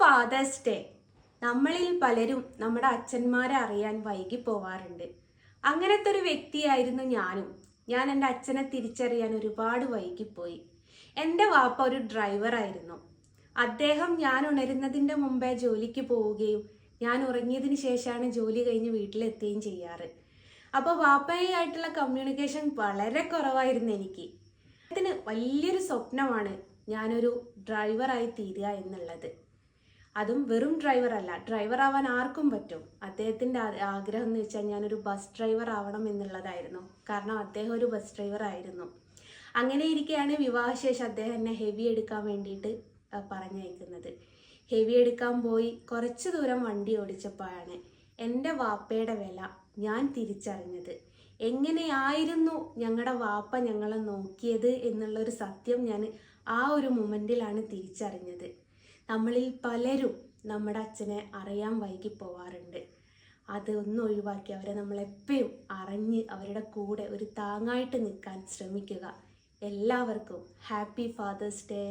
Fathers day. നമ്മളിൽ പലരും നമ്മുടെ അച്ഛന്മാരെ അറിയാൻ വൈകി പോവാറുണ്ട്. അങ്ങനത്തെ ഒരു വ്യക്തിയായിരുന്നു ഞാനും. ഞാൻ എൻ്റെ അച്ഛനെ തിരിച്ചറിയാൻ ഒരുപാട് വൈകിപ്പോയി. എൻ്റെ വാപ്പ ഒരു ഡ്രൈവറായിരുന്നു. അദ്ദേഹം ഞാൻ ഉണരുന്നതിൻ്റെ മുമ്പേ ജോലിക്ക് പോവുകയും ഞാൻ ഉറങ്ങിയതിന് ശേഷമാണ് ജോലി കഴിഞ്ഞ് വീട്ടിലെത്തുകയും ചെയ്യാറ്. അപ്പോൾ വാപ്പയുമായിട്ടുള്ള കമ്മ്യൂണിക്കേഷൻ വളരെ കുറവായിരുന്നു എനിക്ക്. അതിന് വലിയൊരു സ്വപ്നമാണ് ഞാനൊരു ഡ്രൈവറായി തീരുക എന്നുള്ളത്. അതും വെറും ഡ്രൈവർ അല്ല, ഡ്രൈവർ ആവാൻ ആർക്കും പറ്റും. അദ്ദേഹത്തിൻ്റെ ആഗ്രഹം എന്ന് വെച്ചാൽ ഞാനൊരു ബസ് ഡ്രൈവർ ആവണം എന്നുള്ളതായിരുന്നു. കാരണം അദ്ദേഹം ഒരു ബസ് ഡ്രൈവർ ആയിരുന്നു. അങ്ങനെ ഇരിക്കെയാണ് വിവാഹശേഷം അദ്ദേഹം എന്നെ ഹെവി എടുക്കാൻ വേണ്ടിയിട്ട് പറഞ്ഞയക്കുന്നത്. ഹെവി എടുക്കാൻ പോയി കുറച്ച് ദൂരം വണ്ടി ഓടിച്ചപ്പോഴാണ് എൻ്റെ വാപ്പയുടെ വില ഞാൻ തിരിച്ചറിഞ്ഞത്. എങ്ങനെയായിരുന്നു ഞങ്ങളുടെ വാപ്പ ഞങ്ങളെ നോക്കിയത് എന്നുള്ളൊരു സത്യം ഞാൻ ആ ഒരു മൊമെൻറ്റിലാണ് തിരിച്ചറിഞ്ഞത്. നമ്മളിൽ പലരും നമ്മുടെ അച്ഛനെ അറിയാൻ വൈകി പോവാറുണ്ട്. അതൊന്നും ഒഴിവാക്കി അവരെ നമ്മളെപ്പോഴും അറിഞ്ഞ് അവരുടെ കൂടെ ഒരു താങ്ങായിട്ട് നിൽക്കാൻ ശ്രമിക്കുക. എല്ലാവർക്കും ഹാപ്പി ഫാദേഴ്സ് ഡേ.